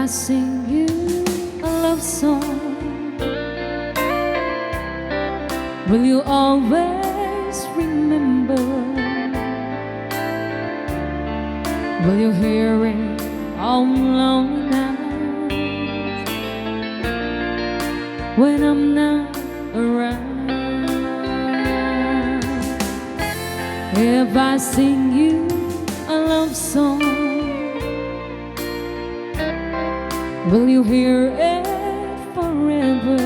sing you a love song, will you always remember? Will you hear it on lonely nights when I'm not around? If I sing you a love song, will you hear it forever,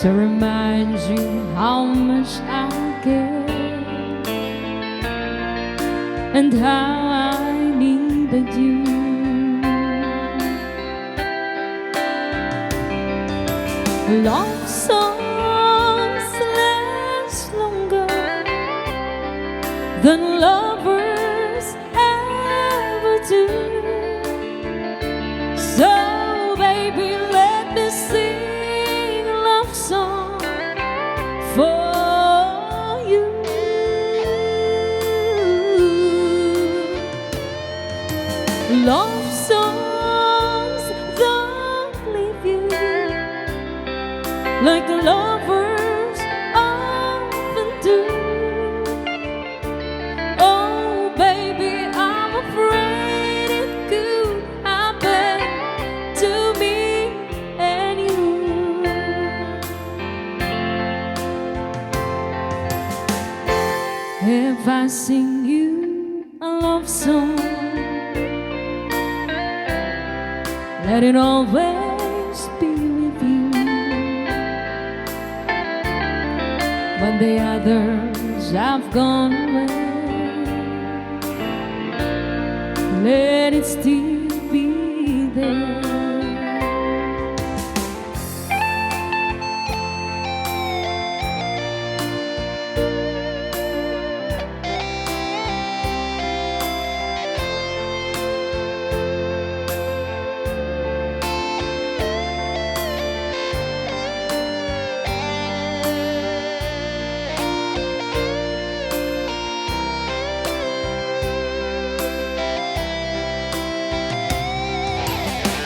to remind you how much I care and how I needed you? Love songs last longer than lovers ever do. So baby, let me sing a love song for you. Love songs don't leave you like lovers often do. Oh baby, I'm afraid it could happen to me and you. If I sing you a love song, let it always be with you. When the others have gone away, let it still be there.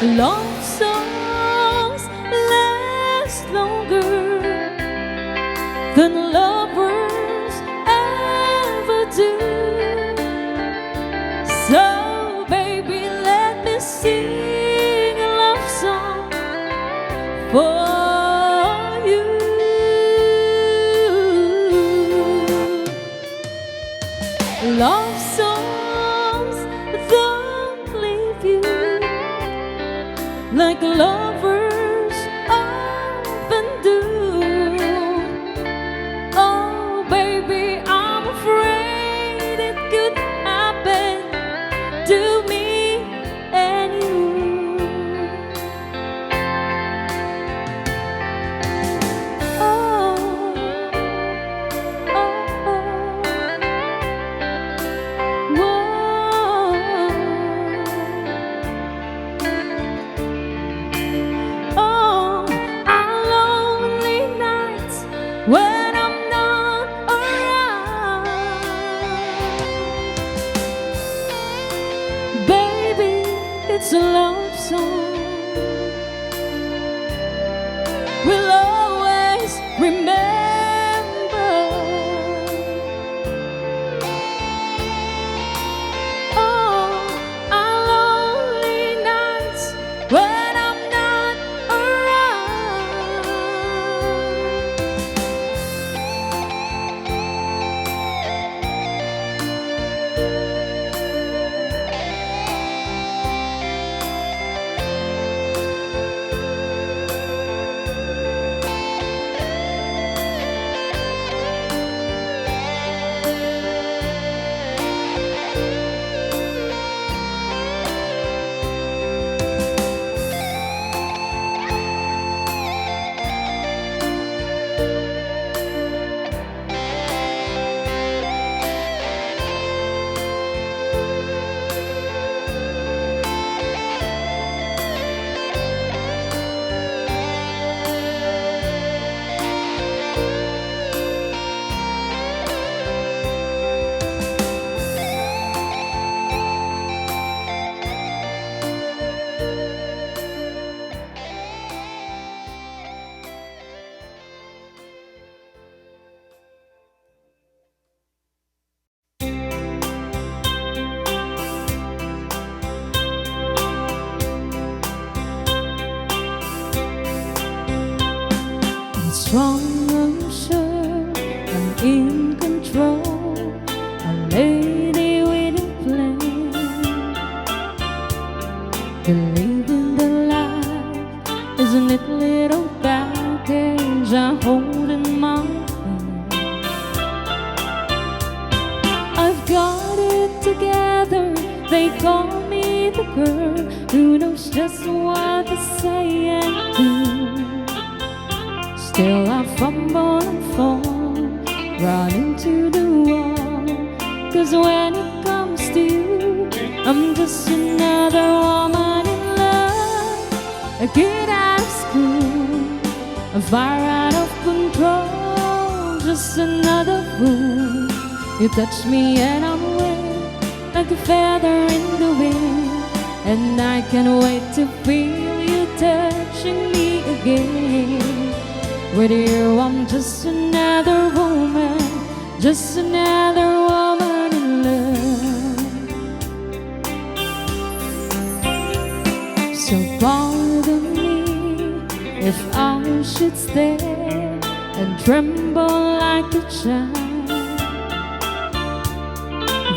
Love songs last longer than lovers ever do. So baby, let me sing a love song for you. Love songs don't leave you like lovers often do. Oh baby, I'm afraid it could happen to me and you. Oh, oh, oh. Whoa. When I'm not around, baby, it's a love song we'll always remember. Oh, our lonely nights when I'm not around. strong, I'm sure I'm in control, a lady with a plan. Believing the life isn't it little baggage I hold in my hand. I've got it together, they call me the girl who knows just what to say and do. Still I fumble and fall, run into the wall, 'cause when it comes to you, I'm just another woman in love. A kid out of school, a fire out of control, just another fool. You touch me and I'm wet, like a feather in the wind, and I can't wait to feel you touching me again. With you I'm just another woman, just another woman in love. So pardon me if I should stare and tremble like a child.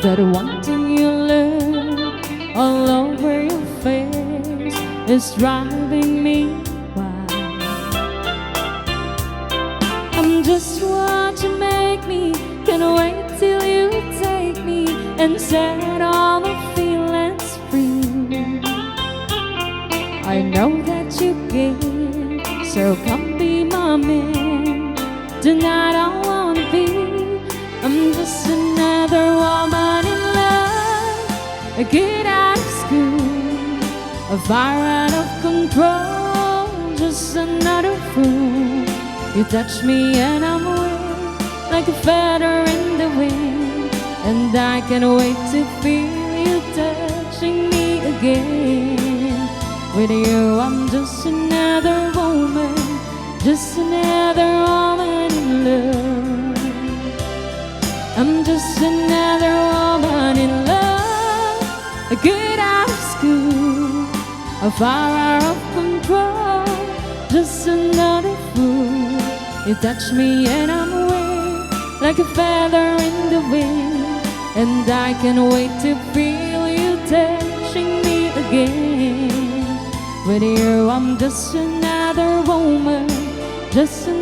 That one thing you learn all over your face is driving me wild. I'm just what you make me, can't wait till you take me and set all my feelings free. I know that you care, so come be my man. Tonight I wanna be, I'm just another woman in love. A kid out of school, a fire out of control, just another fool. You touch me and I'm wet, like a feather in the wind, and I can't wait to feel you touching me again. With you I'm just another woman, just another woman in love. I'm just another woman in love. A kid out of school, a fire out of control, just another fool. You touch me and I'm wet, like a feather in the wind, and I can't wait to feel you touching me again. With you I'm just another woman, just another